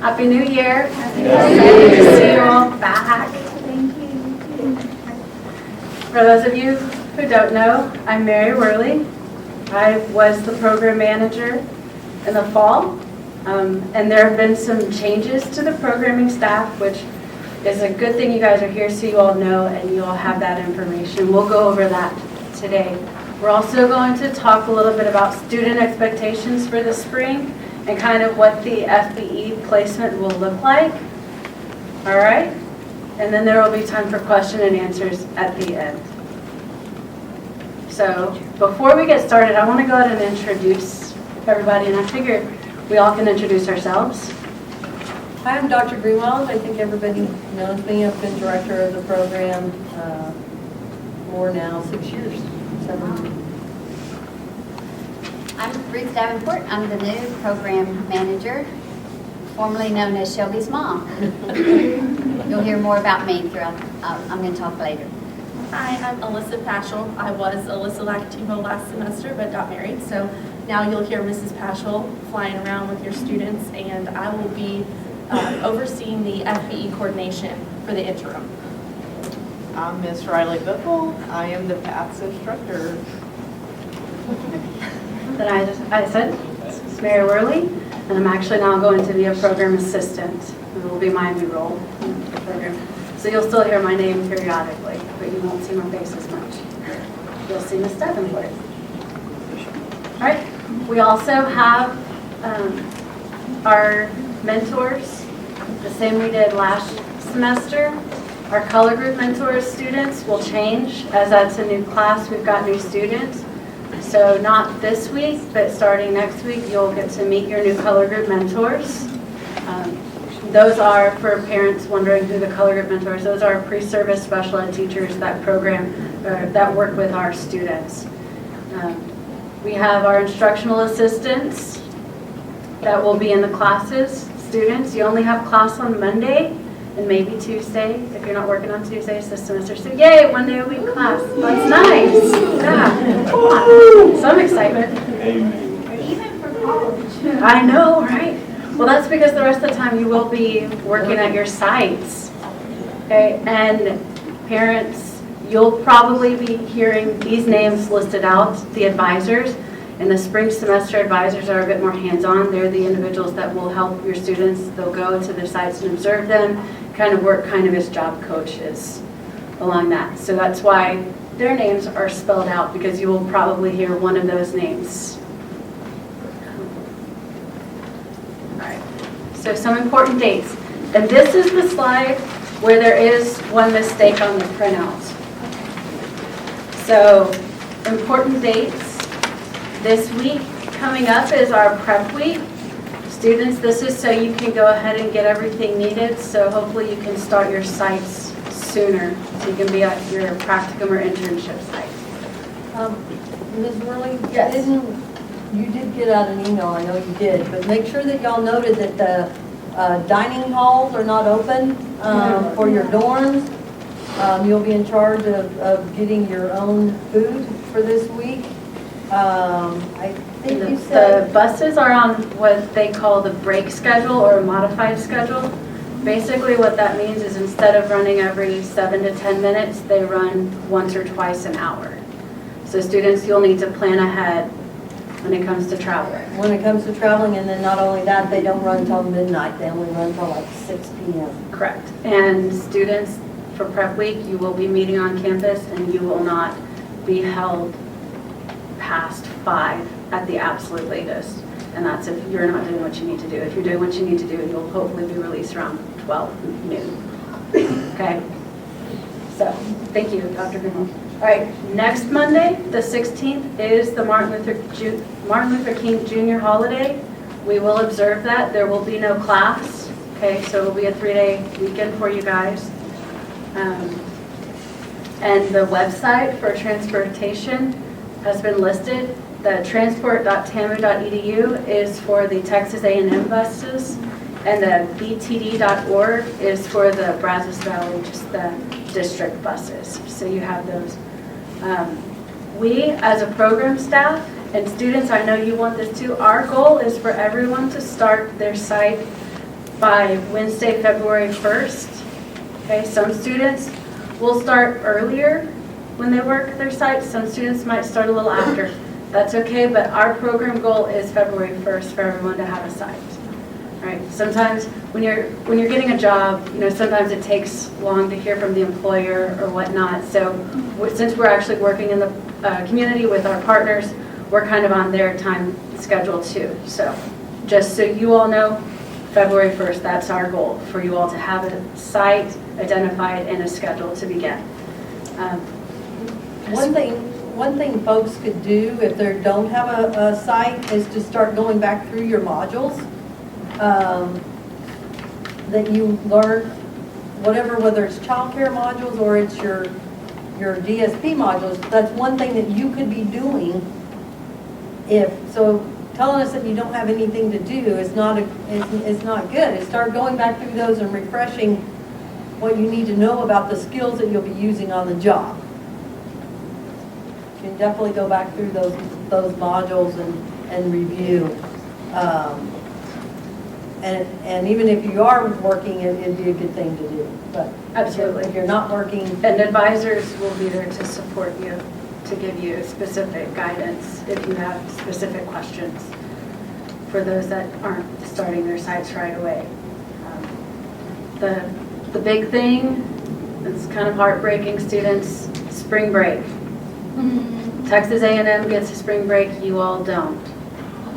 Happy New Year. Good to see you all back. Thank you. For those of you who don't know, I'm Mary Worley. I was the program manager in the fall, and there have been some changes to the programming staff, which is a good thing you guys are here so you all know and you all have that information. We'll go over that today. We're also going to talk a little bit about student expectations for the spring and kind of what the FBE placement will look like. All right? And then there will be time for question and answers at the end. So before we get started, I want to go ahead and introduce everybody, and I figure we all can introduce ourselves. Hi, I'm Dr. Greenwald. I think everybody knows me. I've been director of the program for now 6 years. 7 years. I'm Ruth Davenport. I'm the new program manager, formerly known as Shelby's mom. You'll hear more about me throughout. I'm going to talk later. Hi, I'm Alyssa Paschal. I was Alyssa Lacativo last semester but got married, so now you'll hear Mrs. Paschal flying around with your students, and I will be overseeing the FBE coordination for the interim. I'm Miss Riley Biffle. I am the PATHS instructor. Then I said, it's Mary Worley, and I'm actually now going to be a program assistant. It will be my new role in the program. So you'll still hear my name periodically, but you won't see my face as much. You'll see Miss Davenport. All right. We also have our mentors, the same we did last semester. Our color group mentors students will change as that's a new class. We've got new students. So not this week, but starting next week, you'll get to meet your new color group mentors. Those are, for parents wondering who the color group mentors, those are pre-service special ed teachers that that work with our students. We have our instructional assistants that will be in the classes. Students, you only have class on Monday and maybe Tuesday. If you're not working on Tuesdays this semester, so yay, 1 day a week class. That's nice. Yeah, come on. Some excitement. Even for college. I know, right? Well, that's because the rest of the time you will be working at your sites. Okay, and parents, you'll probably be hearing these names listed out, the advisors. And the spring semester advisors are a bit more hands-on. They're the individuals that will help your students. They'll go to their sites and observe them, kind of work kind of as job coaches along that. So that's why their names are spelled out, because you will probably hear one of those names. All right, so some important dates. And this is the slide where there is one mistake on the printout. So important dates. This week coming up is our prep week. Students, this is so you can go ahead and get everything needed, so hopefully you can start your sites sooner, so you can be at your practicum or internship site. Ms. Worley? Yes. You did get out an email, I know you did, but make sure that y'all noted that the dining halls are not open for your dorms. You'll be in charge of getting your own food for this week. I think you said The buses are on what they call the break schedule or a modified schedule. Basically what that means is instead of running every 7 to 10 minutes, they run once or twice an hour. So students, you'll need to plan ahead when it comes to travel. when it comes to traveling, and then not only that, they don't run until midnight, they only run until like 6 p.m. Correct. And students, for prep week, you will be meeting on campus and you will not be held past 5 at the absolute latest. And that's if you're not doing what you need to do. If you're doing what you need to do, you'll hopefully be released around 12 noon. Okay? So, thank you, Dr. Greenwald. All right, next Monday, the 16th, is the Martin Luther King Jr. holiday. We will observe that. There will be no class. Okay, so it will be a 3-day weekend for you guys. And the website for transportation has been listed. The transport.tamu.edu is for the Texas A&M buses, and the btd.org is for the Brazos Valley, just the district buses. So you have those. We, as a program staff and students, I know you want this too, our goal is for everyone to start their site by Wednesday, February 1st. Okay, some students will start earlier when they work their sites. Some students might start a little after. That's okay, but our program goal is February 1st for everyone to have a site. Right? Sometimes when you're getting a job, sometimes it takes long to hear from the employer or whatnot. So since we're actually working in the community with our partners, we're kind of on their time schedule too. So just so you all know, February 1st, that's our goal, for you all to have a site identified and a schedule to begin. One thing folks could do if they don't have a site is to start going back through your modules that you learn, whether it's childcare modules or it's your DSP modules. That's one thing that you could be doing. So telling us that you don't have anything to do is not good. Start going back through those and refreshing what you need to know about the skills that you'll be using on the job. You can definitely go back through those modules and review. And even if you are working, it'd be a good thing to do. But Absolutely. If you're not working, And advisors will be there to support you, to give you specific guidance if you have specific questions for those that aren't starting their sites right away. The big thing, it's kind of heartbreaking, students, spring break. Texas A&M gets a spring break, you all don't.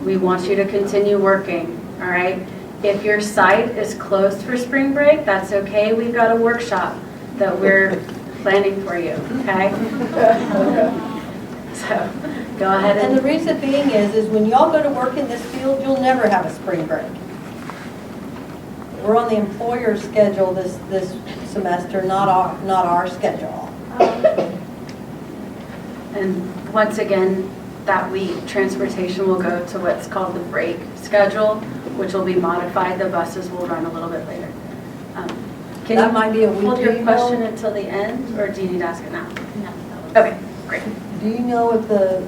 We want you to continue working, all right? If your site is closed for spring break, that's okay. We've got a workshop that we're planning for you, okay? So go ahead and the and, reason being is when y'all go to work in this field, you'll never have a spring break. We're on the employer's schedule this semester, not our schedule. and once again, that week, transportation will go to what's called the break schedule, which will be modified. The buses will run a little bit later. Can That you might be a week. hold your email. question until the end, or do you need to ask it now? No. Okay, great. Do you know if the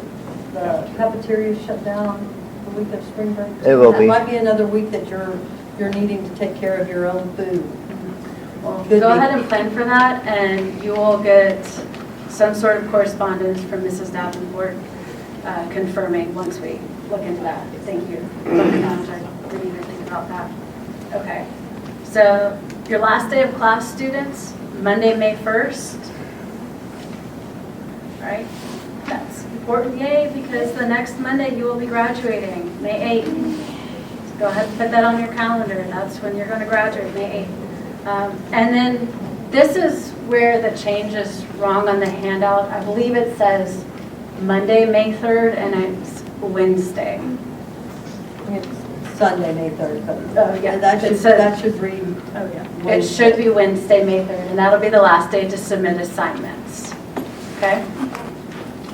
cafeteria is shut down on the week of spring break? It will That be. might be another week that you're needing to take care of your own food. Well, Could go be. ahead and plan for that, and you will get some sort of correspondence from Mrs. Davenport confirming once we look into that. Thank you. I didn't even think about that. Okay. So your last day of class, students, Monday, May 1st. Right? That's important, yay, because the next Monday you will be graduating, May 8th. So go ahead and put that on your calendar. That's when you're going to graduate, May 8th. And then this is where the change is wrong on the handout. I believe it says Monday, May 3rd, and it's Wednesday. It's Sunday, May 3rd. But Oh, yeah. That It should, says- that should read. Oh, yeah. It should be Wednesday, May 3rd, and that'll be the last day to submit assignments. Okay?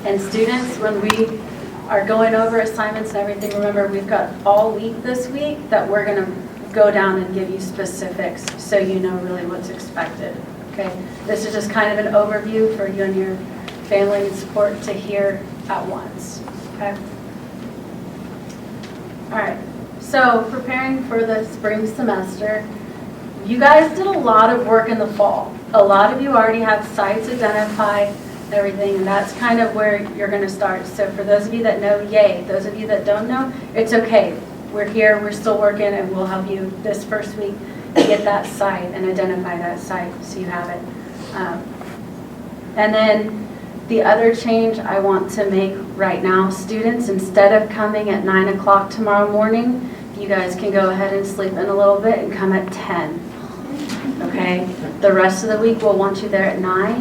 And students, when we are going over assignments and everything, remember, we've got all week this week that we're going to go down and give you specifics so you know really what's expected. Okay? This is just kind of an overview for you and your family and support to hear at once. Okay? All right. So preparing for the spring semester, you guys did a lot of work in the fall. A lot of you already have sites identified, everything, and that's kind of where you're going to start. So for those of you that know, yay. Those of you that don't know, it's okay. We're here, we're still working, and we'll help you this first week get that site and identify that site so you have it. And then the other change I want to make right now, students, instead of coming at 9 o'clock tomorrow morning, you guys can go ahead and sleep in a little bit and come at 10. Okay? The rest of the week we'll want you there at 9.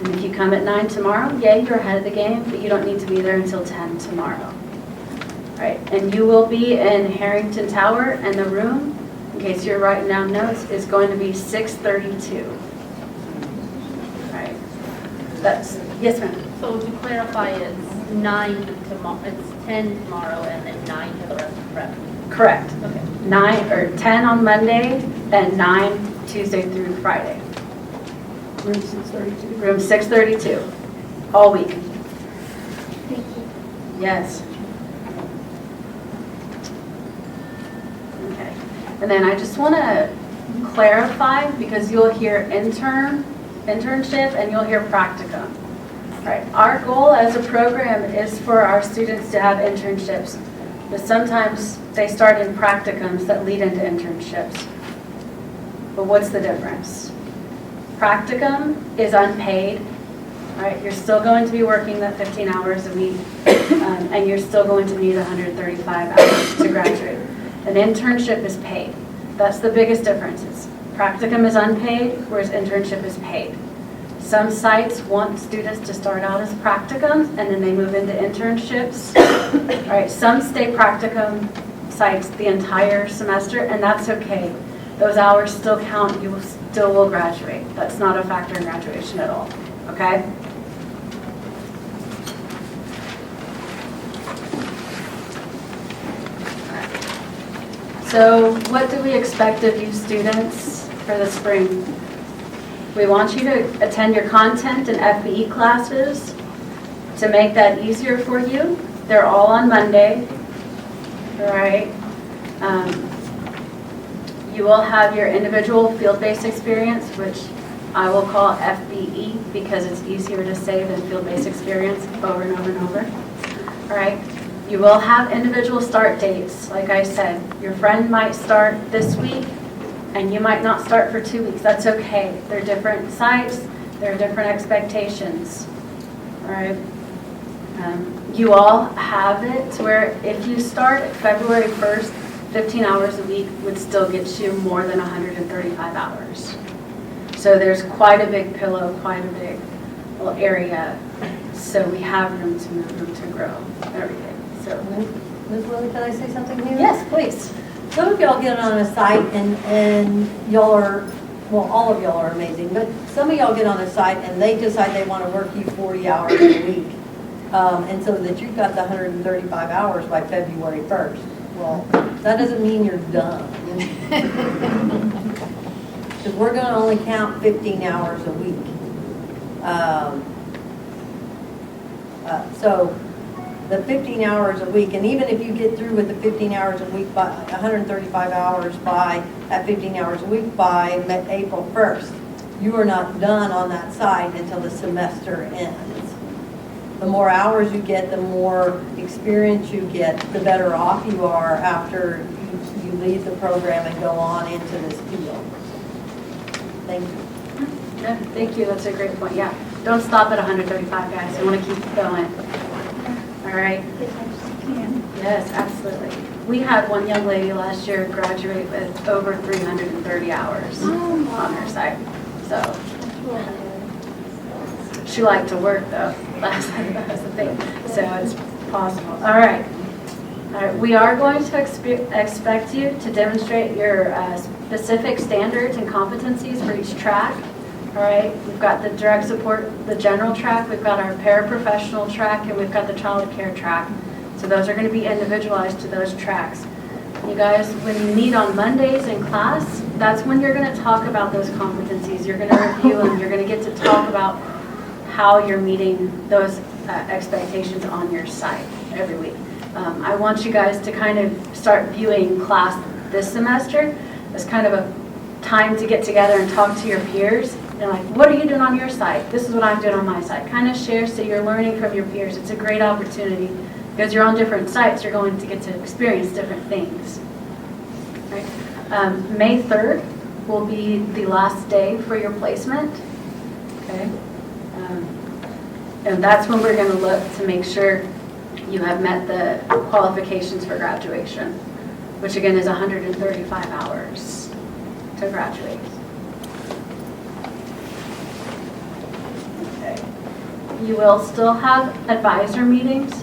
And if you come at 9 tomorrow, yay, you're ahead of the game, but you don't need to be there until 10 tomorrow. All right, and you will be in Harrington Tower, and the room, in case you're writing down notes, is going to be 632. All right, that's, yes ma'am. So to clarify, it's 9 tomorrow, it's 10 tomorrow and then 9 for the rest of the rest. Correct. Okay. 10 on Monday, and 9 Tuesday through Friday. Room 632. Room 632, all week. Yes. Okay. And then I just want to clarify, because you'll hear internship and you'll hear practicum. Right. Our goal as a program is for our students to have internships, but sometimes they start in practicums that lead into internships. But what's the difference? Practicum is unpaid. Right. You're still going to be working that 15 hours a week, and you're still going to need 135 hours to graduate. An internship is paid. That's the biggest difference. Practicum is unpaid, whereas internship is paid. Some sites want students to start out as practicums and then they move into internships. All right, some stay practicum sites the entire semester, and that's okay. Those hours still count. You still will graduate. That's not a factor in graduation at all. Okay? So what do we expect of you students for the spring? We want you to attend your content and FBE classes to make that easier for you. They're all on Monday, right? You will have your individual field-based experience, which I will call FBE because it's easier to say than field-based experience over and over and over. All right? You will have individual start dates. Like I said, your friend might start this week and you might not start for 2 weeks. That's okay. They're different sites. There are different expectations. All right? You all have it to where if you start February 1st, 15 hours a week would still get you more than 135 hours. So there's quite a big pillow, quite a big little area. So we have room to move, room to grow, everything. So, Ms. Willie, can I say something here? yes, please. Some of y'all get on a site and y'all are, well, all of y'all are amazing, but some of y'all get on a site and they decide they want to work you 40 hours a week. And so that you've got the 135 hours by February 1st. Well, that doesn't mean you're done. Because we're going to only count 15 hours a week. So the 15 hours a week, and even if you get through with the 15 hours a week by 135 hours by that 15 hours a week by April 1st, you are not done on that site until the semester ends. The more hours you get, the more experience you get, the better off you are after you leave the program and go on into this field. Thank you. Yeah, thank you. That's a great point. Yeah. Don't stop at 135, guys. You want to keep going. All right? Yes, absolutely. We had one young lady last year graduate with over 330 hours on her site. So she liked to work, though. That was the thing. So it's possible. All right. All right. We are going to expect you to demonstrate your specific standards and competencies for each track. All right, we've got the direct support, the general track, we've got our paraprofessional track, and we've got the child care track. So those are going to be individualized to those tracks. You guys, when you meet on Mondays in class, that's when you're going to talk about those competencies. You're going to review them. You're going to get to talk about how you're meeting those expectations on your site every week. I want you guys to kind of start viewing class this semester as kind of a time to get together and talk to your peers. And like, what are you doing on your site? This is what I'm doing on my site. Kind of share so you're learning from your peers. It's a great opportunity because you're on different sites. You're going to get to experience different things. Right? May 3rd will be the last day for your placement. Okay, and that's when we're going to look to make sure you have met the qualifications for graduation, which again is 135 hours to graduate. You will still have advisor meetings,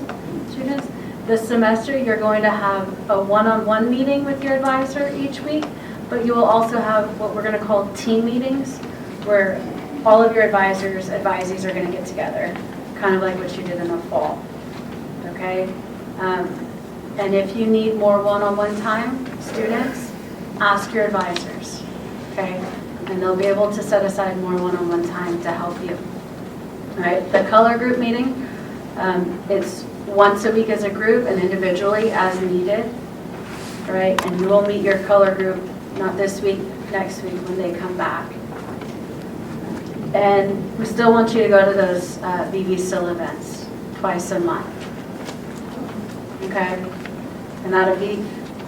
students. This semester, you're going to have a one-on-one meeting with your advisor each week, but you will also have what we're going to call team meetings, where all of your advisees are going to get together, kind of like what you did in the fall. Okay? And if you need more one-on-one time, students, ask your advisors. Okay? And they'll be able to set aside more one-on-one time to help you. All right, the color group meeting, it's once a week as a group and individually as needed, all right? And you will meet your color group not this week, next week when they come back. And we still want you to go to those VV Still events twice a month. Okay? And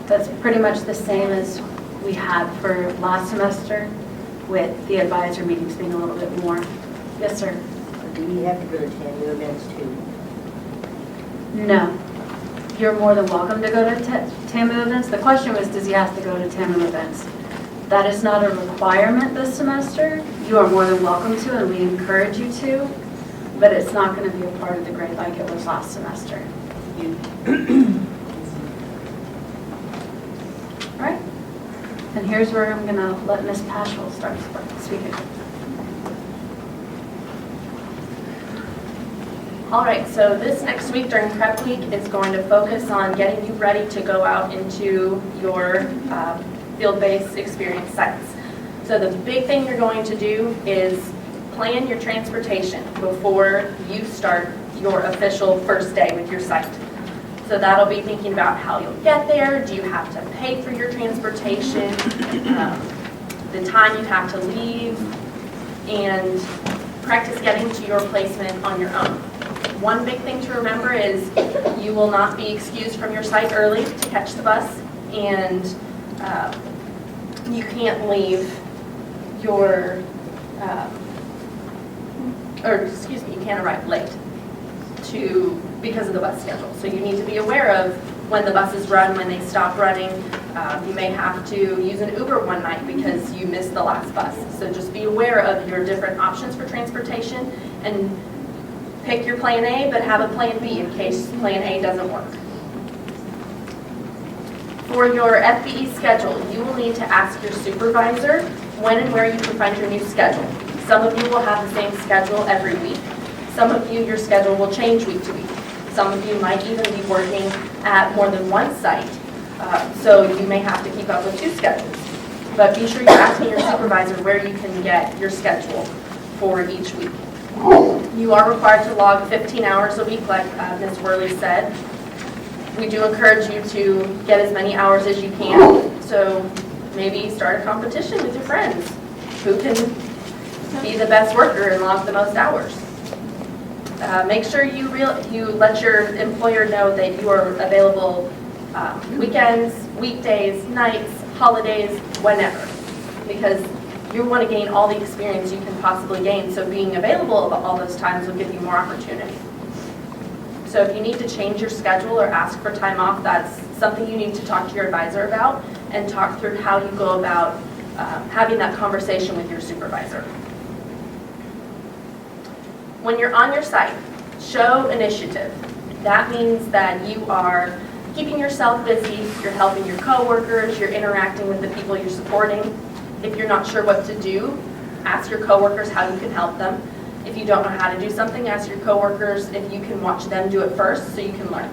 that's pretty much the same as we had for last semester, with the advisor meetings being a little bit more. Yes, sir? Do we have to go to TAMU events too? No. You're more than welcome to go to TAMU events. The question was, does he have to go to TAMU events? That is not a requirement this semester. You are more than welcome to, and we encourage you to, but it's not going to be a part of the grade like it was last semester. All right? And here's where I'm going to let Ms. Paschal start speaking. All right, so this next week during prep week is going to focus on getting you ready to go out into your field-based experience sites. So the big thing you're going to do is plan your transportation before you start your official first day with your site. So that'll be thinking about how you'll get there, do you have to pay for your transportation, the time you have to leave, and practice getting to your placement on your own. One big thing to remember is you will not be excused from your site early to catch the bus, and you can't leave your, you can't arrive late because of the bus schedule. So you need to be aware of when the buses run, when they stop running. You may have to use an Uber one night because you missed the last bus. So just be aware of your different options for transportation and pick your plan A, but have a plan B in case plan A doesn't work. For your FBE schedule, you will need to ask your supervisor when and where you can find your new schedule. Some of you will have the same schedule every week. Some of you, your schedule will change week to week. Some of you might even be working at more than one site, so you may have to keep up with two schedules. But be sure you're asking your supervisor where you can get your schedule for each week. You are required to log 15 hours a week, like Ms. Worley said. We do encourage you to get as many hours as you can, so maybe start a competition with your friends. Who can be the best worker and log the most hours? Make sure you let your employer know that you are available weekends, weekdays, nights, holidays, whenever, because you want to gain all the experience you can possibly gain, so being available at all those times will give you more opportunity. So if you need to change your schedule or ask for time off, that's something you need to talk to your advisor about and talk through how you go about having that conversation with your supervisor. When you're on your site, show initiative. That means that you are keeping yourself busy, you're helping your coworkers, you're interacting with the people you're supporting. If you're not sure what to do, ask your coworkers how you can help them. If you don't know how to do something, ask your coworkers if you can watch them do it first so you can learn.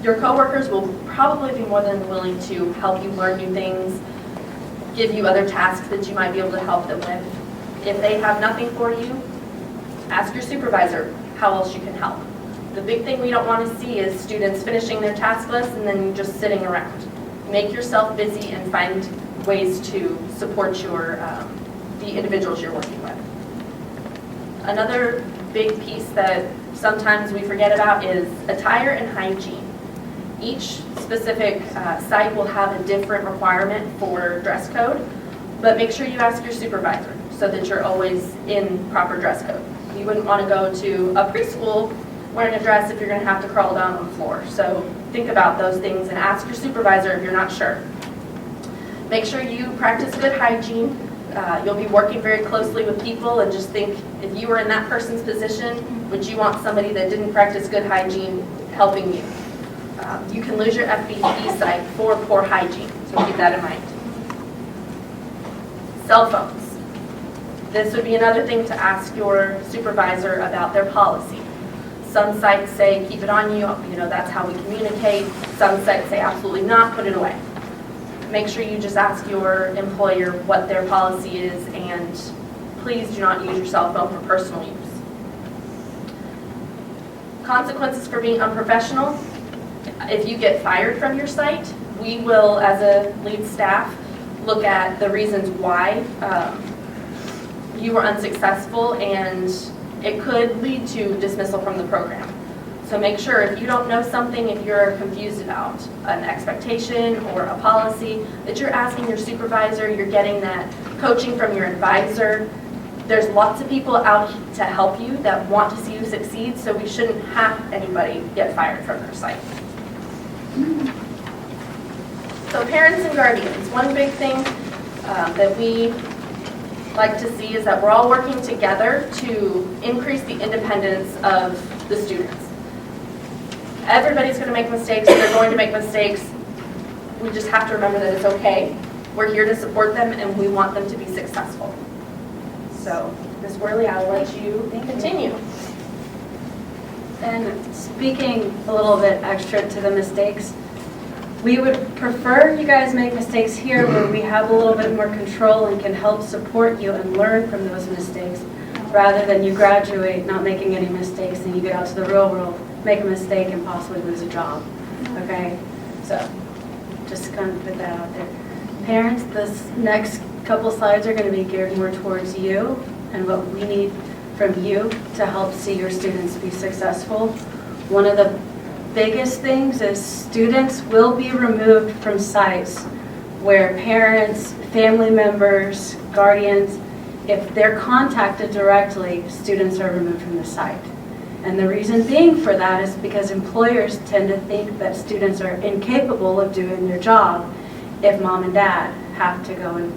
Your coworkers will probably be more than willing to help you learn new things, give you other tasks that you might be able to help them with. If they have nothing for you, ask your supervisor how else you can help. The big thing we don't want to see is students finishing their task list and then just sitting around. Make yourself busy and find ways to support the individuals you're working with. Another big piece that sometimes we forget about is attire and hygiene. Each specific site will have a different requirement for dress code, but make sure you ask your supervisor so that you're always in proper dress code. You wouldn't want to go to a preschool wearing a dress if you're going to have to crawl down on the floor. So think about those things and ask your supervisor if you're not sure. Make sure you practice good hygiene. You'll be working very closely with people, and just think, if you were in that person's position, would you want somebody that didn't practice good hygiene helping you? You can lose your FBE site for poor hygiene, so keep that in mind. Cell phones. This would be another thing to ask your supervisor about their policy. Some sites say keep it on you, that's how we communicate. Some sites say absolutely not, put it away. Make sure you just ask your employer what their policy is, and please do not use your cell phone for personal use. Consequences for being unprofessional. If you get fired from your site, we will, as a lead staff, look at the reasons why you were unsuccessful, and it could lead to dismissal from the program. So make sure if you don't know something, if you're confused about an expectation or a policy, that you're asking your supervisor, you're getting that coaching from your advisor. There's lots of people out to help you that want to see you succeed, so we shouldn't have anybody get fired from their site. So parents and guardians, one big thing that we like to see is that we're all working together to increase the independence of the students. Everybody's going to make mistakes, they're going to make mistakes. We just have to remember that it's okay. We're here to support them and we want them to be successful. So, Ms. Worley, I'll let you continue. And speaking a little bit extra to the mistakes, we would prefer you guys make mistakes here where we have a little bit more control and can help support you and learn from those mistakes, rather than you graduate not making any mistakes and you get out to the real world, make a mistake and possibly lose a job. Okay? So, just kind of put that out there. Parents, this next couple slides are going to be geared more towards you and what we need from you to help see your students be successful. One of the biggest things is students will be removed from sites where parents, family members, guardians, if they're contacted directly, students are removed from the site. And the reason being for that is because employers tend to think that students are incapable of doing their job if mom and dad have to go and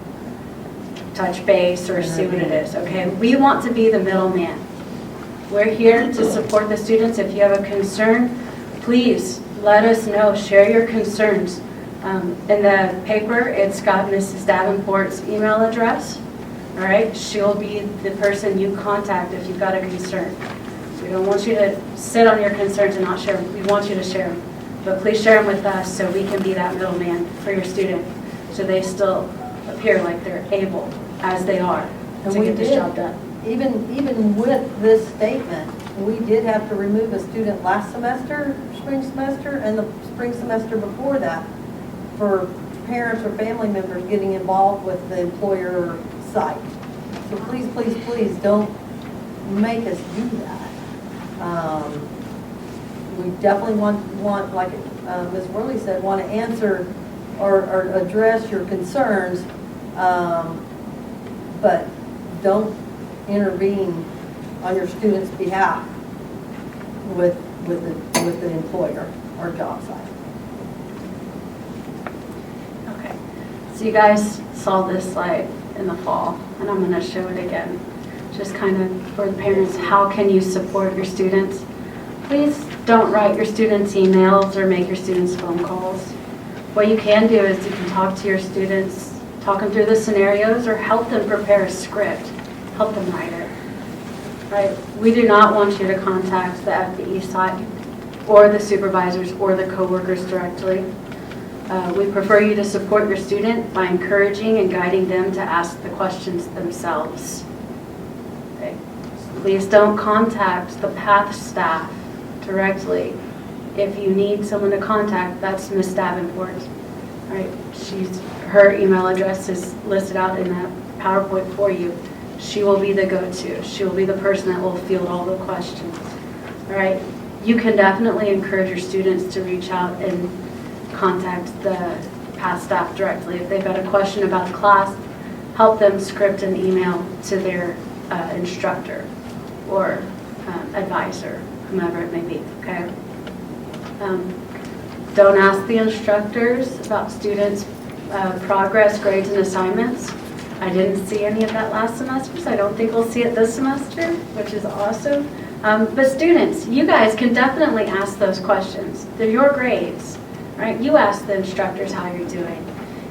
touch base or see what it is, okay? We want to be the middleman. We're here to support the students. If you have a concern, please let us know, share your concerns. In the paper, it's got Mrs. Davenport's email address, all right? She'll be the person you contact if you've got a concern. We don't want you to sit on your concerns and not share them. We want you to share them. But please share them with us so we can be that middleman for your student, so they still appear like they're able, as they are, And to we get this did. job done. Even with this statement, we did have to remove a student last semester, spring semester, and the spring semester before that for parents or family members getting involved with the employer site. So please, please, please don't make us do that. We definitely want, like Ms. Worley said, want to answer or address your concerns, but don't intervene on your student's behalf with the employer or job site. Okay, so you guys saw this slide in the fall, and I'm going to show it again. Just kind of for the parents, how can you support your students? Please don't write your students emails or make your students phone calls. What you can do is you can talk to your students, talk them through the scenarios, or help them prepare a script, help them write it. Right? We do not want you to contact the FBE site or the supervisors or the coworkers directly. We prefer you to support your student by encouraging and guiding them to ask the questions themselves. Okay. Please don't contact the PATH staff directly. If you need someone to contact, that's Ms. Davenport. All right. Her email address is listed out in that PowerPoint for you. She will be the go-to. She will be the person that will field all the questions. All right. You can definitely encourage your students to reach out and contact the PATH staff directly. If they've got a question about the class, help them script an email to their instructor or advisor, whomever it may be, okay? Don't ask the instructors about students' progress, grades, and assignments. I didn't see any of that last semester, so I don't think we'll see it this semester, which is awesome. But students, you guys can definitely ask those questions. They're your grades, right? You ask the instructors how you're doing.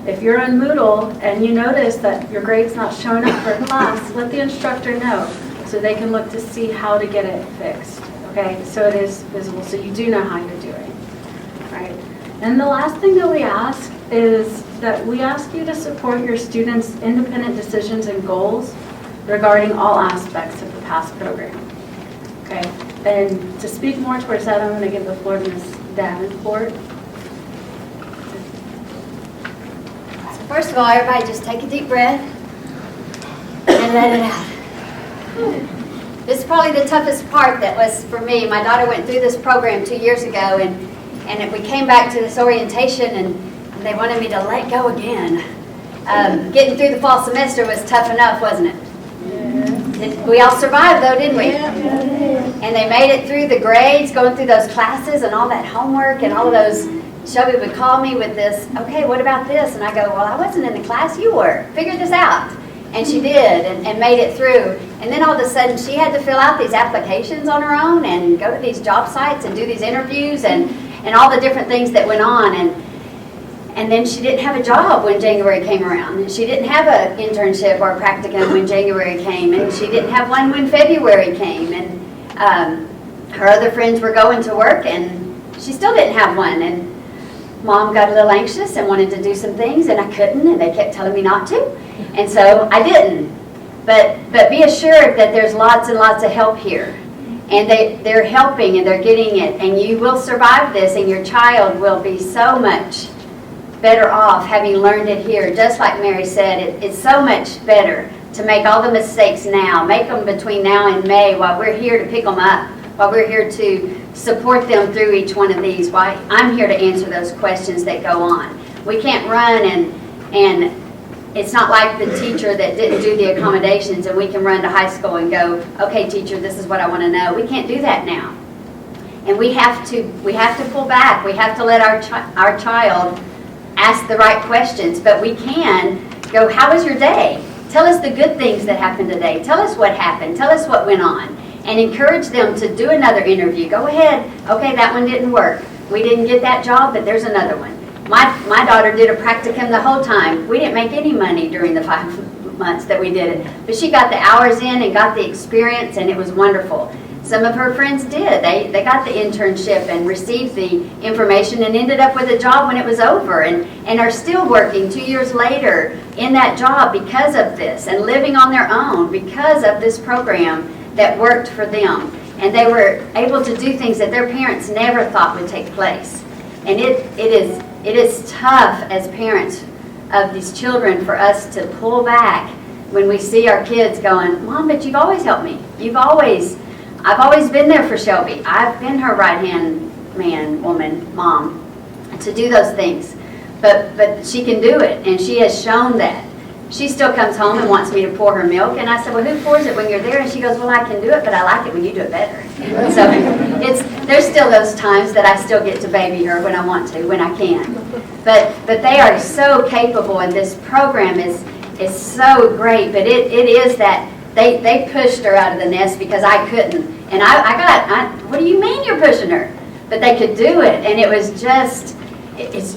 If you're on Moodle and you notice that your grade's not showing up for class, let the instructor know so they can look to see how to get it fixed, okay? So it is visible, so you do know how you're doing, right? And the last thing that we ask is that we ask you to support your students' independent decisions and goals regarding all aspects of the PASS program, okay? And to speak more towards that, I'm going to give the floor to Ms. Davenport. First of all, everybody just take a deep breath and let it out. This is probably the toughest part that was for me. My daughter went through this program 2 years ago, and we came back to this orientation, and they wanted me to let go again. Getting through the fall semester was tough enough, wasn't it? We all survived though, didn't we? And they made it through the grades, going through those classes and all that homework and all of those. Shelby would call me with this, okay, what about this? And I go, well, I wasn't in the class, you were. Figure this out. And she did and made it through. And then all of a sudden she had to fill out these applications on her own and go to these job sites and do these interviews and all the different things that went on. And then she didn't have a job when January came around. And she didn't have an internship or a practicum when January came. And she didn't have one when February came. And her other friends were going to work and she still didn't have one. And Mom got a little anxious and wanted to do some things, and I couldn't, and they kept telling me not to. And so I didn't. But be assured that there's lots and lots of help here. And they're helping and they're getting it. And you will survive this, and your child will be so much better off having learned it here. Just like Mary said, it's so much better to make all the mistakes now. Make them between now and May while we're here to pick them up, while we're here to support them through each one of these. Why I'm here to answer those questions that go on. We can't run and it's not like the teacher that didn't do the accommodations and we can run to high school and go, okay teacher, this is what I want to know. We can't do that now. And we have to pull back. We have to let our child ask the right questions, but we can go, how was your day? Tell us the good things that happened today. Tell us what happened. Tell us what went on. And encourage them to do another interview. Go ahead. Okay, that one didn't work. We didn't get that job, but there's another one. My daughter did a practicum the whole time. We didn't make any money during the 5 months that we did it. But she got the hours in and got the experience, and it was wonderful. Some of her friends did. They got the internship and received the information and ended up with a job when it was over and are still working 2 years later in that job because of this and living on their own because of this program that worked for them. And they were able to do things that their parents never thought would take place. And it is tough as parents of these children for us to pull back when we see our kids going, Mom, but you've always helped me. I've always been there for Shelby. I've been her right-hand man, woman, mom, to do those things. But she can do it, and she has shown that. She still comes home and wants me to pour her milk, and I said, well, who pours it when you're there? And she goes, well, I can do it, but I like it when you do it better. So there's still those times that I still get to baby her when I want to, when I can. But they are so capable, and this program is so great. But it is that they pushed her out of the nest because I couldn't. And what do you mean you're pushing her? But they could do it, and it's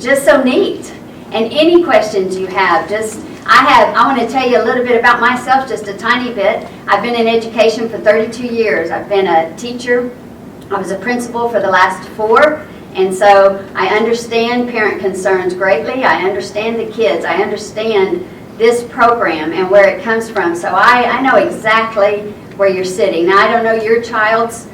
just so neat. And any questions you have, I want to tell you a little bit about myself, just a tiny bit. I've been in education for 32 years. I've been a teacher. I was a principal for the last 4. And so I understand parent concerns greatly. I understand the kids. I understand this program and where it comes from. So I know exactly where you're sitting. Now, I don't know your child's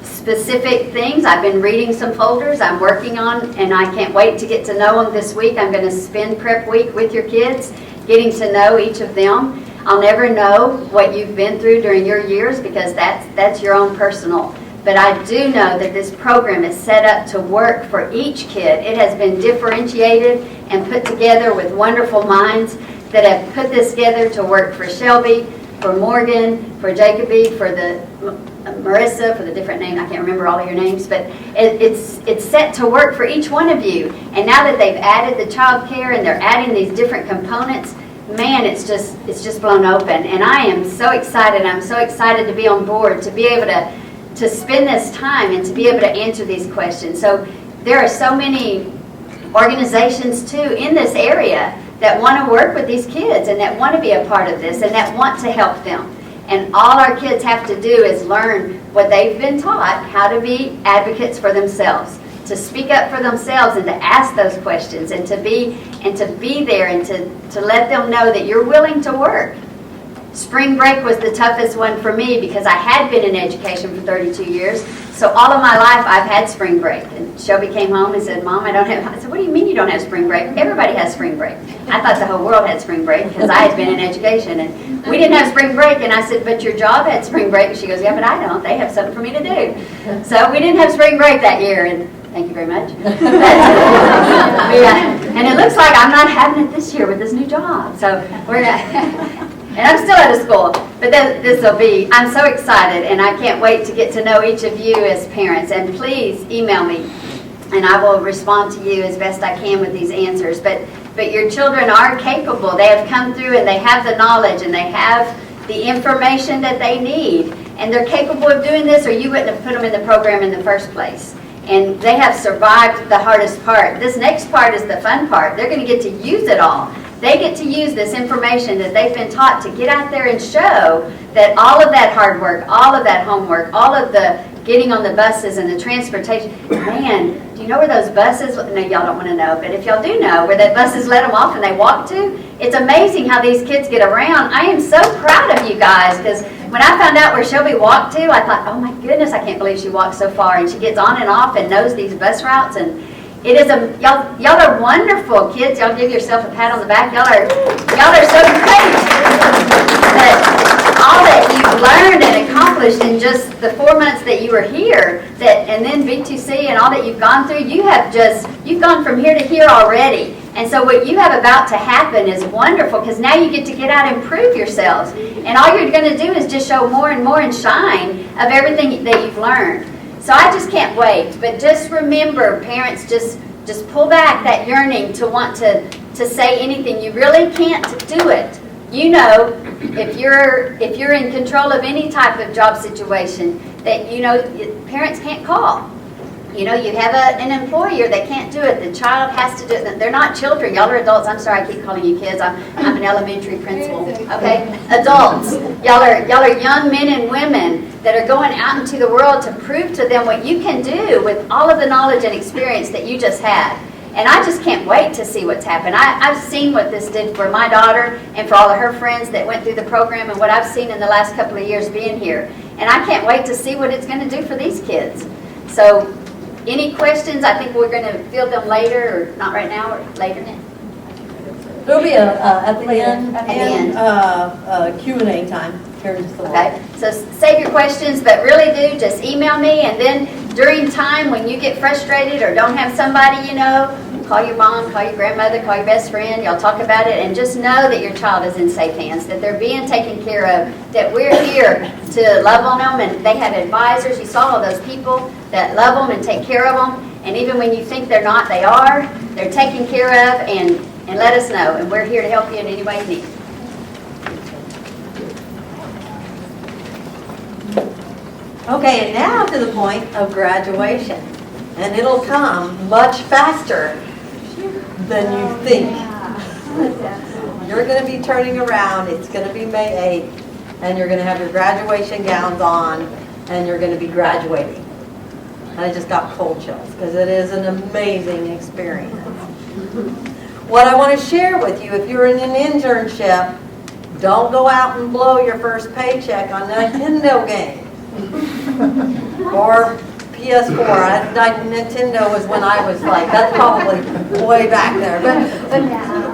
specific things. I've been reading some folders I'm working on, and I can't wait to get to know them this week. I'm going to spend prep week with your kids, getting to know each of them. I'll never know what you've been through during your years because that's your own personal. But I do know that this program is set up to work for each kid. It has been differentiated and put together with wonderful minds that have put this together to work for Shelby, for Morgan, for Jacoby, for the Marissa, for the different names. I can't remember all of your names, but it's set to work for each one of you. And now that they've added the child care and they're adding these different components, man, it's just blown open. And I am so excited. I'm so excited to be on board, to be able to spend this time and to be able to answer these questions. So there are so many organizations too in this area that want to work with these kids and that want to be a part of this and that want to help them. And all our kids have to do is learn what they've been taught, how to be advocates for themselves, to speak up for themselves and to ask those questions and to be there and to let them know that you're willing to work. Spring break was the toughest one for me because I had been in education for 32 years. So all of my life I've had spring break. And Shelby came home and said, Mom, I don't have, I said, what do you mean you don't have spring break? Everybody has spring break. I thought the whole world had spring break because I had been in education and we didn't have spring break. And I said, but your job had spring break. And she goes, yeah, but I don't. They have something for me to do. So we didn't have spring break that year. And thank you very much. And it looks like I'm not having it this year with this new job. So we're not. And I'm still out of school, but this will be, I'm so excited, and I can't wait to get to know each of you as parents. And please email me, and I will respond to you as best I can with these answers. But your children are capable. They have come through, and they have the knowledge, and they have the information that they need. And they're capable of doing this, or you wouldn't have put them in the program in the first place. And they have survived the hardest part. This next part is the fun part. They're going to get to use it all. They get to use this information that they've been taught to get out there and show that all of that hard work, all of that homework, all of the getting on the buses and the transportation. Man, do you know where those buses, no, y'all don't want to know, but if y'all do know where that buses let them off and they walk to, it's amazing how these kids get around. I am so proud of you guys because when I found out where Shelby walked to, I thought, oh my goodness, I can't believe she walked so far. And she gets on and off and knows these bus routes. And it is y'all are wonderful kids. Y'all give yourself a pat on the back. Y'all are so great. That all that you've learned and accomplished in just the 4 months that you were here, and then B2C and all that you've gone through, you've gone from here to here already. And so what you have about to happen is wonderful because now you get to get out and prove yourselves. And all you're going to do is just show more and more and shine of everything that you've learned. So I just can't wait. But just remember, parents, just pull back that yearning to want to say anything. You really can't do it. You know, if you're in control of any type of job situation, that parents can't call. You know, you have an employer that can't do it. The child has to do it. They're not children. Y'all are adults. I'm sorry I keep calling you kids. I'm an elementary principal. Okay? Adults. Y'all are young men and women that are going out into the world to prove to them what you can do with all of the knowledge and experience that you just had. And I just can't wait to see what's happened. I've seen what this did for my daughter and for all of her friends that went through the program and what I've seen in the last couple of years being here. And I can't wait to see what it's going to do for these kids. So any questions? I think we're going to field them later, or not right now, or later. There'll be at the end, At the end. Q&A time. Okay, so save your questions, but really do just email me, and then during time when you get frustrated or don't have somebody you know, call your mom, call your grandmother, call your best friend. Y'all talk about it, and just know that your child is in safe hands, that they're being taken care of, that we're here to love on them, and they have advisors. You saw all those people that love them and take care of them, and even when you think they're not, they are. They're taken care of, and let us know, and we're here to help you in any way you need. Okay, and now to the point of graduation. And it'll come much faster than you think. You're going to be turning around. It's going to be May 8th. And you're going to have your graduation gowns on. And you're going to be graduating. And I just got cold chills because it is an amazing experience. What I want to share with you, if you're in an internship, don't go out and blow your first paycheck on a Nintendo game. Or PS4. Nintendo was when I was like, that's probably way back there.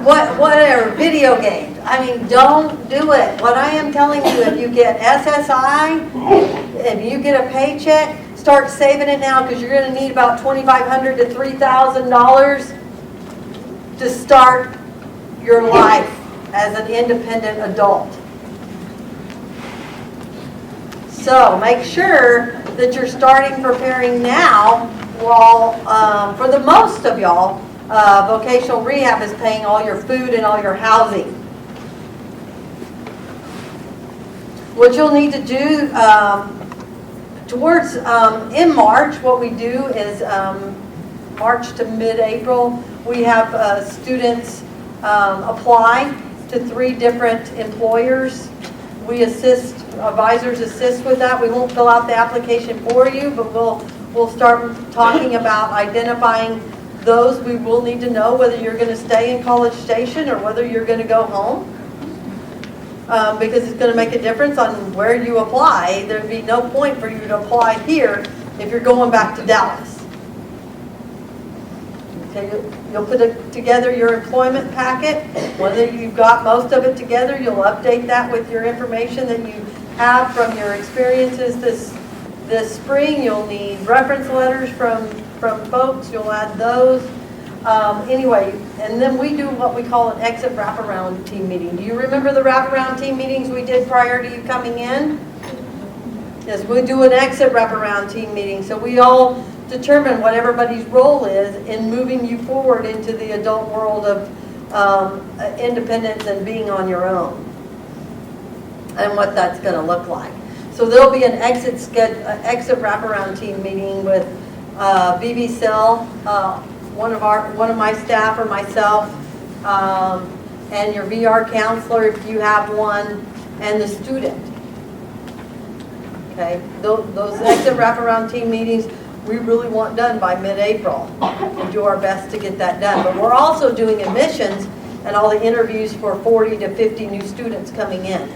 But whatever, video games. I mean, don't do it. What I am telling you, if you get SSI, if you get a paycheck, start saving it now because you're going to need about $2,500 to $3,000 to start your life as an independent adult. So make sure that you're starting preparing now while, for the most of y'all, vocational rehab is paying all your food and all your housing. What you'll need to do towards, in March, what we do is March to mid-April, we have students apply to 3 different employers. We assist, advisors assist with that. We won't fill out the application for you, but we'll start talking about identifying those. We will need to know whether you're going to stay in College Station or whether you're going to go home. because it's gonna make a difference on where you apply. There'd be no point for you to apply here if you're going back to Dallas. Okay, you'll put together your employment packet. Whether you've got most of it together, you'll update that with your information that you have from your experiences this spring. You'll need reference letters from folks. You'll add those. Anyway, and then we do what we call an exit wraparound team meeting. Do you remember the wraparound team meetings we did prior to you coming in? Yes, we do an exit wraparound team meeting. So we all determine what everybody's role is in moving you forward into the adult world of independence and being on your own, and what that's going to look like. So there'll be an exit wraparound team meeting with BB Sill, one of my staff or myself, and your VR counselor if you have one, and the student. Okay, those exit wraparound team meetings we really want done by mid-April. We'll do our best to get that done. But we're also doing admissions and all the interviews for 40 to 50 new students coming in.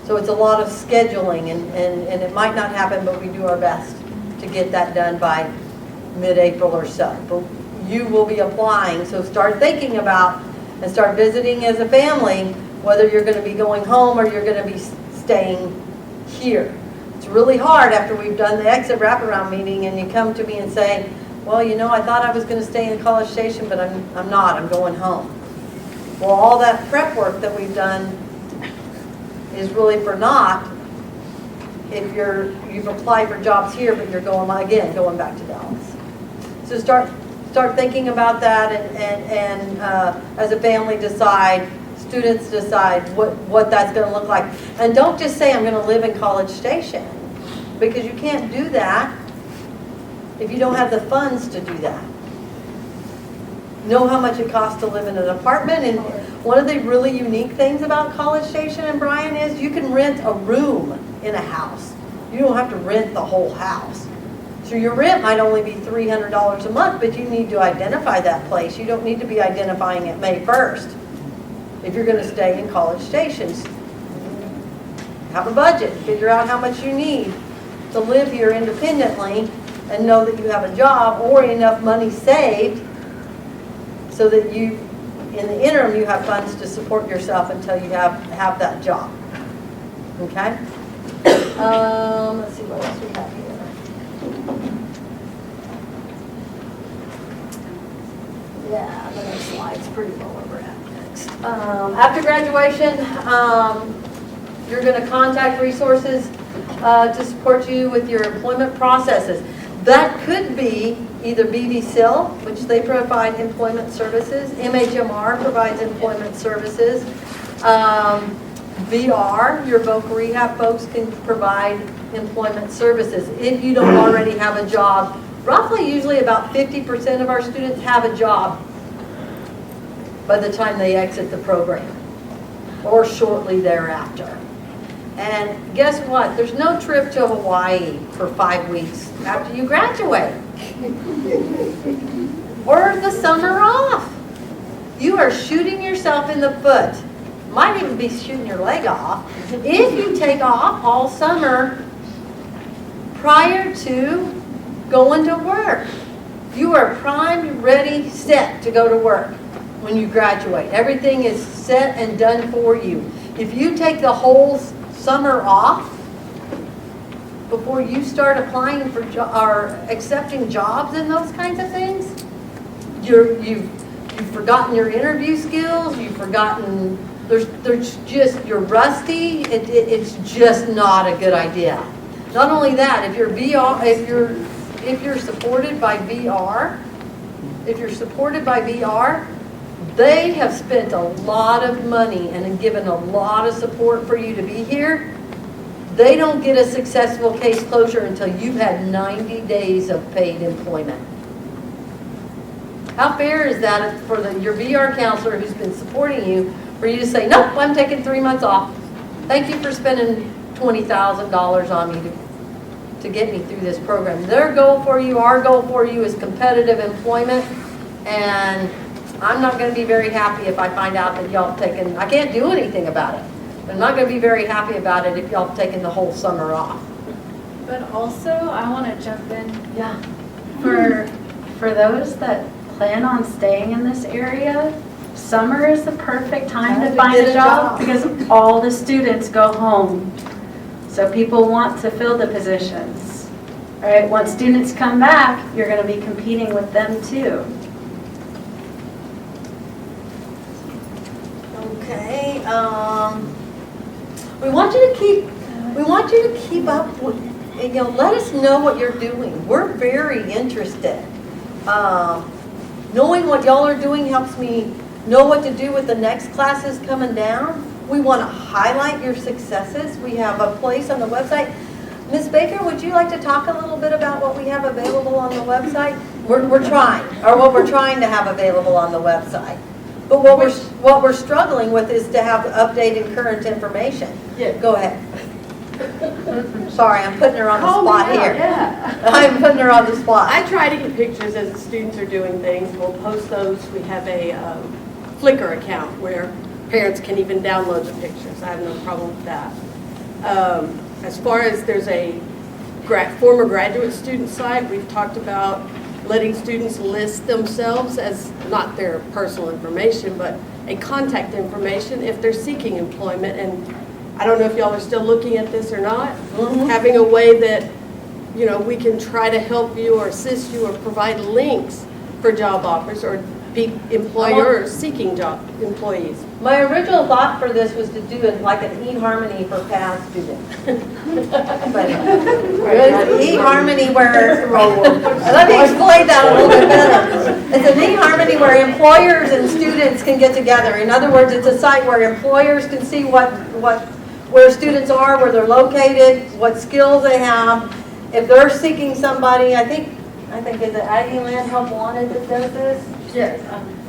So it's a lot of scheduling, and it might not happen, but we do our best to get that done by mid-April or so. But you will be applying, so start thinking about and start visiting as a family whether you're going to be going home or you're going to be staying here. It's really hard after we've done the exit wraparound meeting and you come to me and say, well, you know, I thought I was going to stay in College Station, but I'm not. I'm going home. Well, all that prep work that we've done is really for naught if you've applied for jobs here, but you're going back to Dallas. So start thinking about that, and as a family decide, students decide what that's going to look like. And don't just say I'm going to live in College Station, because you can't do that if you don't have the funds to do that. Know how much it costs to live in an apartment, and one of the really unique things about College Station and Bryan is you can rent a room in a house. You don't have to rent the whole house. So your rent might only be $300 a month, but you need to identify that place. You don't need to be identifying it May 1st if you're going to stay in College Stations. Have a budget, figure out how much you need to live here independently and know that you have a job or enough money saved so that you, in the interim, you have funds to support yourself until you have that job. Okay? Let's see what else we have here. Yeah, the next slide's pretty well where we're at next. After graduation, you're going to contact resources to support you with your employment processes. That could be either BB Sill, which they provide employment services. MHMR provides employment services. VR, your voc rehab folks can provide employment services if you don't already have a job. Roughly, usually about 50% of our students have a job by the time they exit the program or shortly thereafter. And guess what? There's no trip to Hawaii for 5 weeks after you graduate. Or the summer off. You are shooting yourself in the foot. Might even be shooting your leg off if you take off all summer prior to going to work. You are primed, ready, set to go to work when you graduate. Everything is set and done for you. If you take the whole summer off before you start applying for or accepting jobs and those kinds of things, you've forgotten your interview skills. You've forgotten. There's just you're rusty. It's just not a good idea. Not only that, if you're VR, if you're supported by VR, they have spent a lot of money and given a lot of support for you to be here. They don't get a successful case closure until you've had 90 days of paid employment. How fair is that for your VR counselor who's been supporting you for you to say, nope, I'm taking 3 months off. Thank you for spending $20,000 on me to get me through this program. Their goal for you, our goal for you is competitive employment, and I'm not going to be very happy if I find out that y'all have taken, I can't do anything about it, They're not gonna be very happy about it if y'all have taken the whole summer off. But also, I want to jump in. Yeah. For those that plan on staying in this area, summer is the perfect time to find a job because all the students go home. So people want to fill the positions. All right, once students come back, you're going to be competing with them too. Okay, we want you to keep up with, let us know what you're doing. We're very interested. Knowing what y'all are doing helps me know what to do with the next classes coming down. We want to highlight your successes. We have a place on the website. Ms. Baker, would you like to talk a little bit about what we have available on the website? We're trying, or what we're trying to have available on the website. But what we're struggling with is to have updated current information. Yeah. Go ahead. Sorry, I'm putting her on the Call me spot out, here. yeah. I'm putting her on the spot. I try to get pictures as the students are doing things. We'll post those. We have a Flickr account where parents can even download the pictures. I have no problem with that. As far as there's a former graduate student site, we've talked about letting students list themselves as not their personal information, but a contact information if they're seeking employment. And I don't know if y'all are still looking at this or not. Having a way that, we can try to help you or assist you or provide links for job offers or employers seeking job employees. My original thought for this was to do it like an eHarmony for PATH students. But eHarmony where, let me explain that a little bit better. It's an eHarmony where employers and students can get together. In other words, it's a site where employers can see where students are, where they're located, what skills they have. If they're seeking somebody, I think is it Aggie Land Help Wanted that does this? Yes.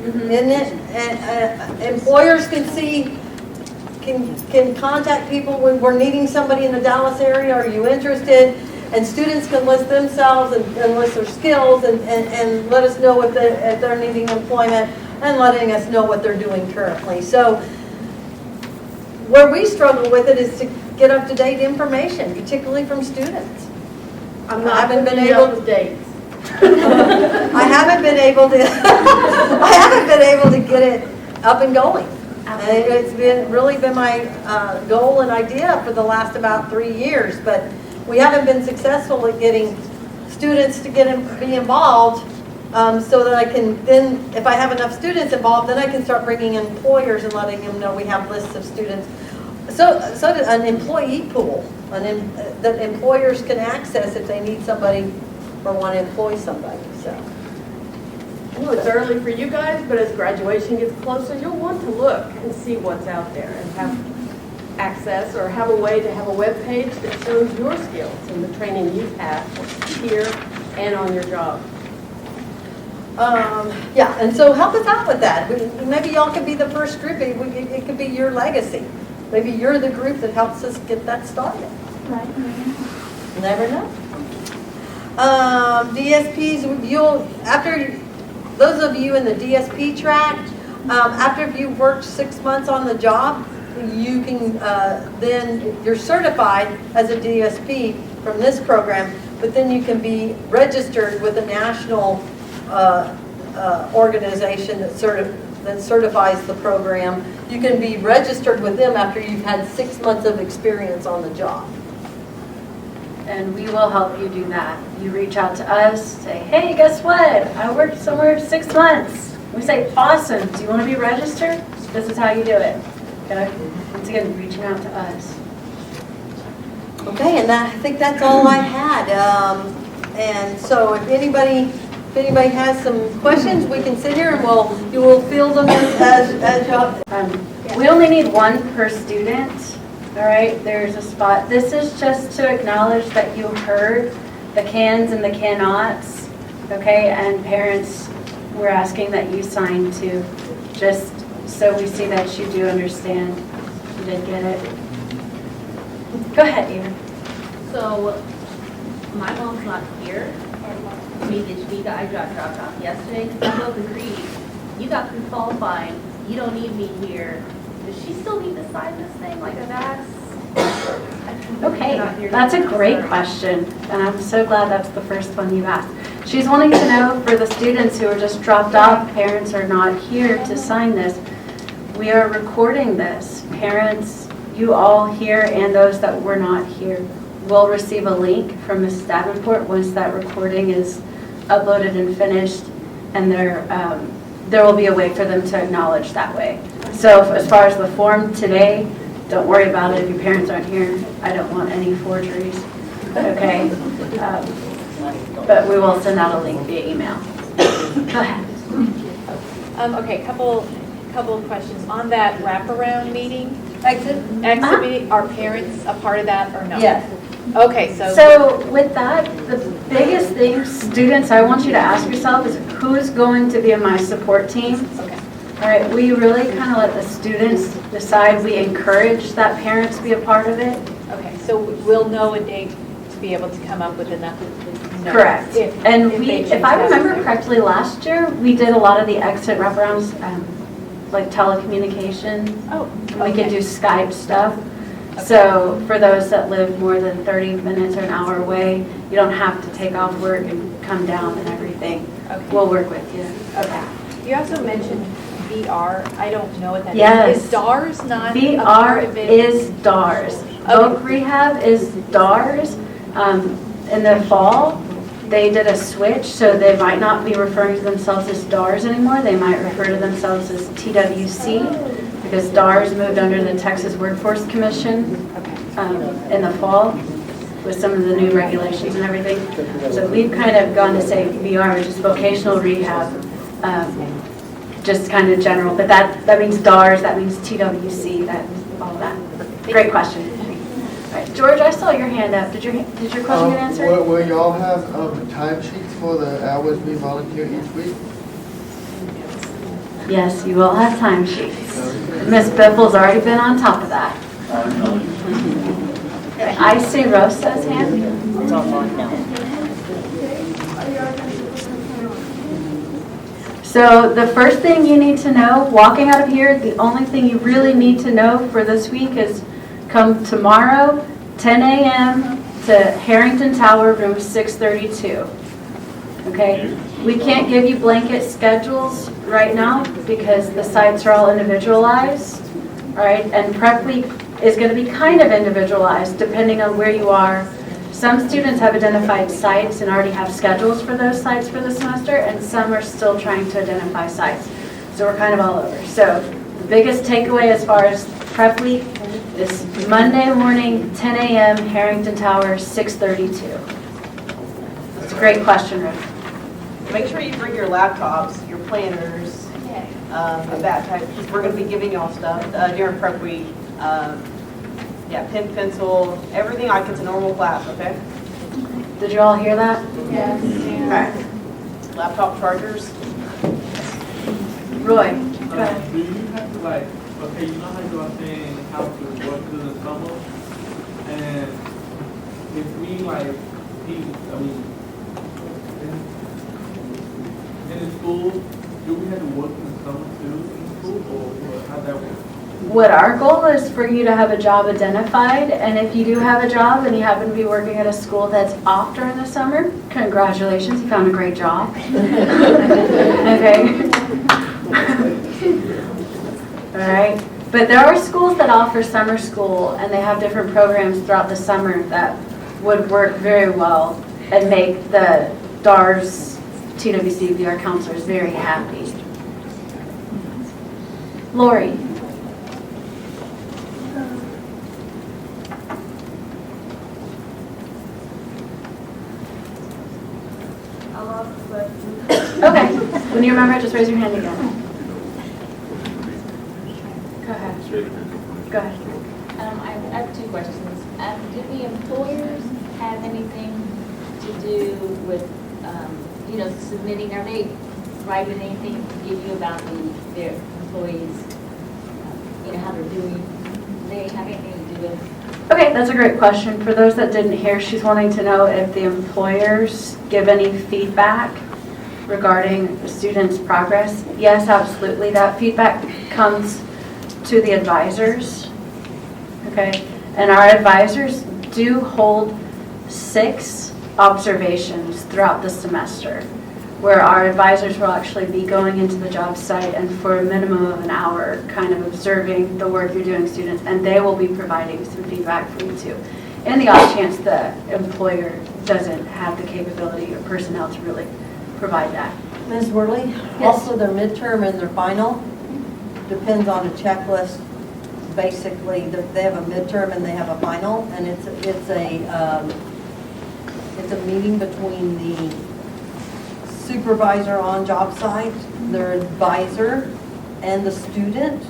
Isn't it? And employers can see, can contact people when we're needing somebody in the Dallas area. Are you interested? And students can list themselves and list their skills and let us know if they're needing employment and letting us know what they're doing currently. So where we struggle with it is to get up-to-date information, particularly from students. I haven't been able to dates. I haven't been able to get it up and going. And it's really been my goal and idea for the last about 3 years, but we haven't been successful at getting students to be involved, so that I can then, if I have enough students involved, then I can start bringing in employers and letting them know we have lists of students. So an employee pool, that employers can access if they need somebody or want to employ somebody, so. Well, it's early for you guys, but as graduation gets closer, you'll want to look and see what's out there and have access or have a way to have a web page that shows your skills and the training you've had here and on your job. Yeah, and so help us out with that. Maybe y'all could be the first group. It could be your legacy. Maybe you're the group that helps us get that started. Right. Never know. DSPs, those of you in the DSP track, after you've worked 6 months on the job, you can then, you're certified as a DSP from this program, but then you can be registered with a national organization that certifies the program. You can be registered with them after you've had 6 months of experience on the job. And we will help you do that. You reach out to us, say, hey, guess what? I worked somewhere 6 months. We say, awesome. Do you want to be registered? This is how you do it. Okay? Once again, reaching out to us. Okay, and I think that's all I had. And so if anybody has some questions, we can sit here and you will field them as y'all. We only need one per student. All right, there's a spot. This is just to acknowledge that you heard the cans and the cannots, okay? And parents, we're asking that you sign too, just so we see that you do understand. You did get it. Go ahead, Eva. So, my mom's not here. I got dropped off yesterday because I both agreed. You got pre-qualifying. You don't need me here. does she still need to sign this thing like I've asked? Okay, that's a great question, and I'm so glad that's the first one you asked. She's wanting to know for the students who are just dropped off, parents are not here to sign this. We are recording this. Parents, you all here and those that were not here will receive a link from Mrs. Davenport once that recording is uploaded and finished, and there will be a way for them to acknowledge that way. So as far as the form today, don't worry about it if your parents aren't here. I don't want any forgeries, okay? But we will send out a link via email. Go ahead. Okay, couple of questions. On that wraparound meeting, Exit? meeting, are parents a part of that or no? Yes. Okay, So with that, the biggest thing, students, I want you to ask yourself is who is going to be in my support team? Okay. All right, we really kind of let the students decide. We encourage that parents be a part of it. Okay, so we'll know a date to be able to come up with enough notes. Correct. And they if choose I that. remember correctly, last year, we did a lot of the exit wraparounds, like telecommunication. Oh, We could okay. do Skype stuff. So for those that live more than 30 minutes or an hour away, you don't have to take off work and come down and everything. Okay. We'll work with you. Okay. You also mentioned VR. I don't know what that is. Yes. Is DARS not a part VR of it? is DARS. Voc Rehab is DARS. In the fall, they did a switch, so they might not be referring to themselves as DARS anymore. They might refer to themselves as TWC, because DARS moved under the Texas Workforce Commission in the fall with some of the new regulations and everything. So we've kind of gone to say VR, which is vocational rehab, just kind of general, but that means DARS, that means TWC, that, all that. Great question. All right, George, I saw your hand up. Did your question get answered? Will y'all have timesheets for the hours we volunteer each week? Yes, you will have timesheets. Miss Biffle's already been on top of that. I see Rosa's hand. It's all fine now. So the first thing you need to know, walking out of here, the only thing you really need to know for this week is come tomorrow, 10 a.m. to Harrington Tower, room 632. Okay? We can't give you blanket schedules right now because the sites are all individualized, all right? And prep week is going to be kind of individualized depending on where you are. Some students have identified sites and already have schedules for those sites for the semester, and some are still trying to identify sites. So we're kind of all over. So the biggest takeaway as far as prep week is Monday morning, 10 a.m., Harrington Tower, 632. That's a great question, Ruth. Make sure you bring your laptops, your planners, that type, because we're going to be giving y'all stuff during prep week. Yeah, pen, pencil, everything like it's a normal class, okay? Did you all hear that? Yes. All right. Laptop chargers. Roy, go Do ahead. you have to okay, you know how you are saying how to work through the summer? And if we in school, do we have to work in the summer too in school, or how that work? What our goal is for you to have a job identified, and if you do have a job and you happen to be working at a school that's off during the summer, congratulations, you found a great job. Okay. All right. But there are schools that offer summer school, and they have different programs throughout the summer that would work very well and make the DARS, TWC, VR counselors very happy. Lori. Okay, when you remember, just raise your hand again. Go ahead. Go ahead. I have two questions. Do the employers have anything to do with, submitting? Are they writing anything to give you about their employees, how they're doing? Do they have anything to do with? Okay, that's a great question. For those that didn't hear, she's wanting to know if the employers give any feedback regarding the students' progress. Yes, absolutely. That feedback comes to the advisors, okay? And our advisors do hold 6 observations throughout the semester, where our advisors will actually be going into the job site and for a minimum of an hour, kind of observing the work you're doing, students, and they will be providing some feedback for you too. In the off chance the employer doesn't have the capability or personnel to really provide that. Ms. Worley? Also, their midterm and their final depends on a checklist. Basically, they have a midterm and they have a final, and it's a meeting between the supervisor on job site, their advisor, and the student.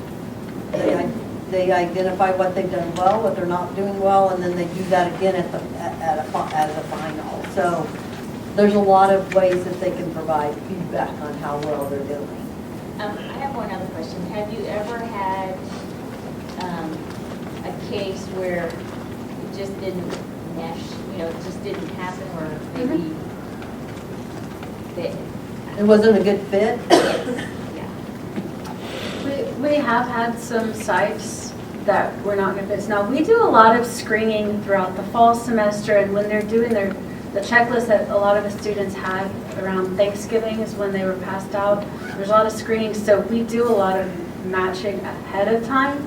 They identify what they've done well, what they're not doing well, and then they do that again as a final. So there's a lot of ways that they can provide feedback on how well they're doing. I have one other question. Have you ever had a case where it just didn't mesh, it just didn't happen, or maybe It wasn't a good fit? We have had some sites that we're not going to fit. Now, we do a lot of screening throughout the fall semester, and when they're doing the checklist that a lot of the students had around Thanksgiving is when they were passed out. There's a lot of screening, so we do a lot of matching ahead of time.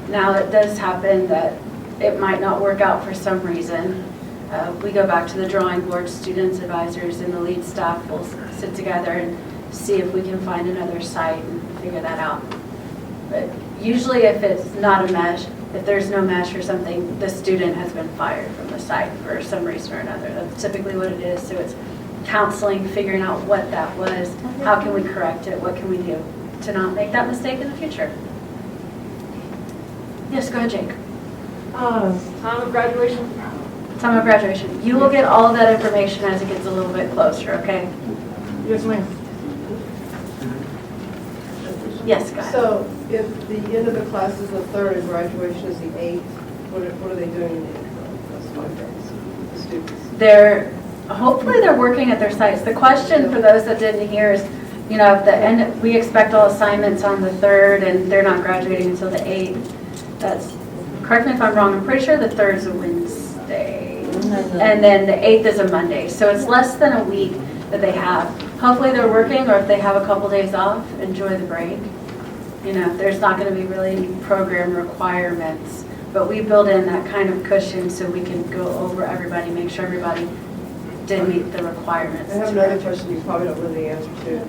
Now, it does happen that it might not work out for some reason. We go back to the drawing board, students, advisors, and the lead staff will sit together and see if we can find another site and figure that out. But usually if it's not a mesh, if there's no mesh or something, the student has been fired from the site for some reason or another. That's typically what it is. So it's counseling, figuring out what that was, how can we correct it, what can we do to not make that mistake in the future. Yes, go ahead, Jake. Time of graduation? Time of graduation. You will get all of that information as it gets a little bit closer, okay? Yes, ma'am. Yes, go ahead. So if the end of the class is the 3rd and graduation is the 8th, what are they doing in the interim? That's my friends, the students. Hopefully they're working at their sites. The question for those that didn't hear is, if the end, we expect all assignments on the 3rd and they're not graduating until the 8th. Correct me if I'm wrong, I'm pretty sure the 3rd is a Wednesday. And then the 8th is a Monday. So it's less than a week that they have. Hopefully they're working, or if they have a couple days off, enjoy the break. There's not going to be really any program requirements, but we build in that kind of cushion so we can go over everybody, make sure everybody did meet the requirements. I have another question you probably don't know the answer to.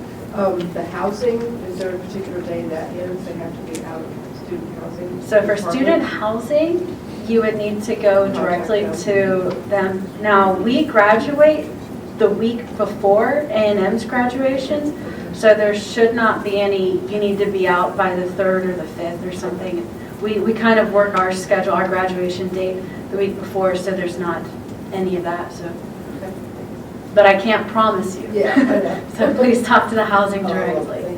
The housing, is there a particular day that ends? They have to be out of student housing? So for student housing, you would need to go directly to them. Now, we graduate the week before A&M's graduation, so there should not be any, you need to be out by the 3rd or the 5th or something. We kind of work our schedule, our graduation date the week before, so there's not any of that. So, but I can't promise you. Yeah, I know. So please talk to the housing directly.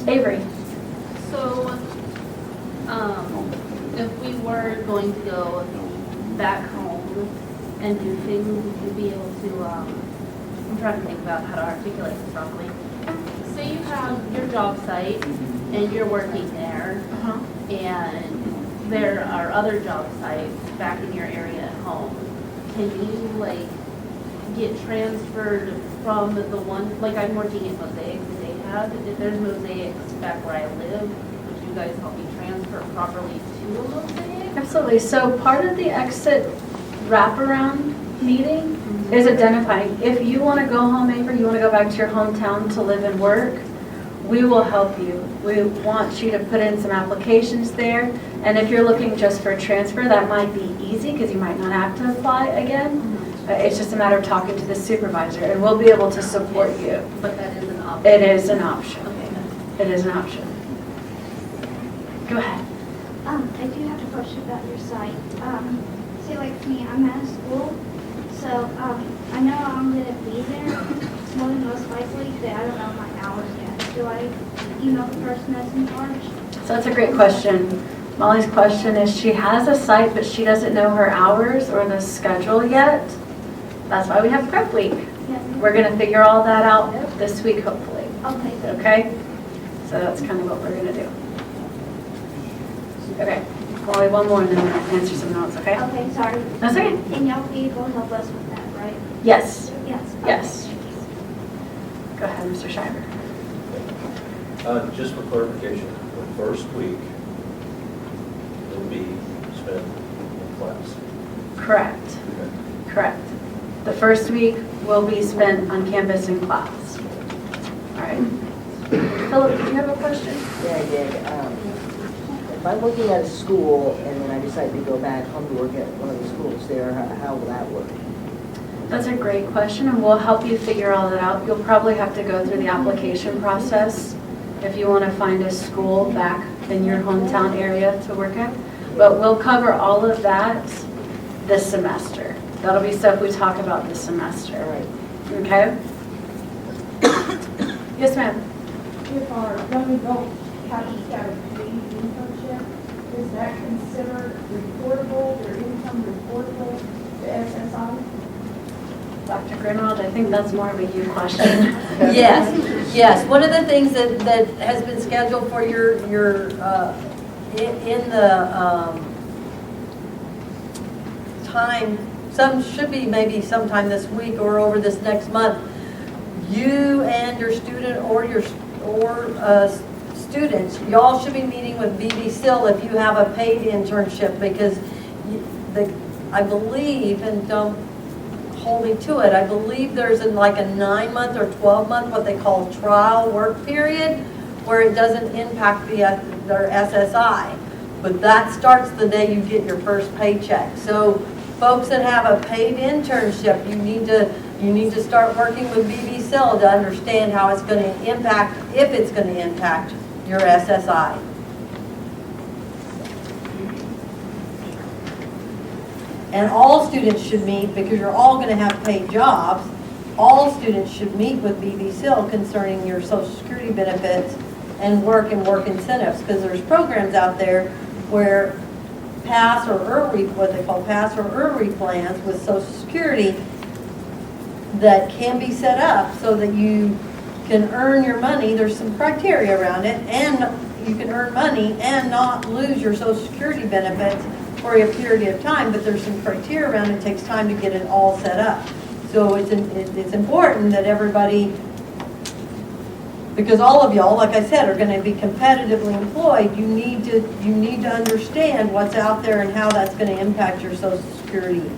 Avery. So, if we were going to go back home and do things, would you be able to, I'm trying to think about how to articulate this properly. Say you have your job site and you're working there, and there are other job sites back in your area at home. Can you get transferred from the one, I'm working at Mosaic that they have. If there's Mosaics back where I live, would you guys help me transfer properly to a Mosaic? Absolutely. So part of the exit wraparound meeting is identifying if you want to go home, Avery, you want to go back to your hometown to live and work, we will help you. We want you to put in some applications there. And if you're looking just for a transfer, that might be easy because you might not have to apply again. It's just a matter of talking to the supervisor, and we'll be able to support you. But that is an option. It is an option. Okay. It is an option. Go ahead. I do have a question about your site. Say for me, I'm at a school, so I know I'm going to be there. It's more than most likely that I don't know my hours yet. Do I email the person that's in charge? So that's a great question. Molly's question is she has a site, but she doesn't know her hours or the schedule yet. That's why we have prep week. Yeah. We're going to figure all that out this week, hopefully. Okay. Okay? So that's kind of what we're going to do. Okay, only one more and then we'll answer some notes, okay? Okay, sorry. That's okay. And y'all be able to help us with that, right? Yes, Yes. yes. Go ahead, Mr. Shiver. Just for clarification, the first week will be spent in class. Correct, correct. The first week will be spent on campus in class. All right. Philip, did you have a question? Yeah, I did. If I'm working at a school and then I decide to go back home to work at one of the schools there, how will that work? That's a great question, and we'll help you figure all that out. You'll probably have to go through the application process if you want to find a school back in your hometown area to work in. But we'll cover all of that this semester. That'll be stuff we talk about this semester. All right. Okay? Yes, ma'am. If our young adults haven't got a paid internship, is that considered reportable, their income reportable to SSI? Dr. Greenwald, I think that's more of a you question. Yes, yes. One of the things that has been scheduled for your in the time, some should be maybe sometime this week or over this next month, you and your student or students, y'all should be meeting with BB-SIL if you have a paid internship, because I believe, and don't hold me to it, I believe there's like a 9-month or 12-month, what they call trial work period, where it doesn't impact their SSI. But that starts the day you get your first paycheck. So folks that have a paid internship, you need to start working with BB-SIL to understand how it's going to impact, if it's going to impact your SSI. And all students should meet, because you're all going to have paid jobs, all students should meet with BB-SIL concerning your Social Security benefits and work incentives, because there's programs out there where PASS or IRRI, what they call PASS or IRRI plans with Social Security that can be set up so that you can earn your money. There's some criteria around it, and you can earn money and not lose your Social Security benefits for a period of time, but there's some criteria around it. It takes time to get it all set up. So it's important that everybody, because all of y'all, like I said, are going to be competitively employed, you need to understand what's out there and how that's going to impact your Social Security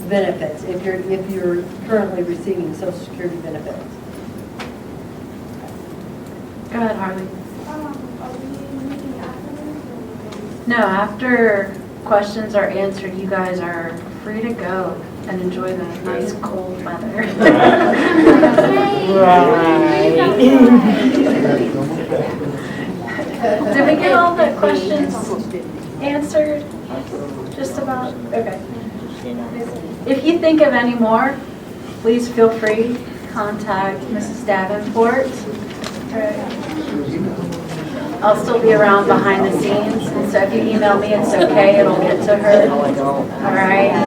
benefits if you're currently receiving Social Security benefits. Go ahead, Harley. Are we meeting afterwards? No, after questions are answered, you guys are free to go and enjoy the nice cold weather. Did we get all the questions answered? Just about? Okay. If you think of any more, please feel free to contact Mrs. Davenport. I'll still be around behind the scenes, and so if you email me, it's okay, it'll get to her. All right?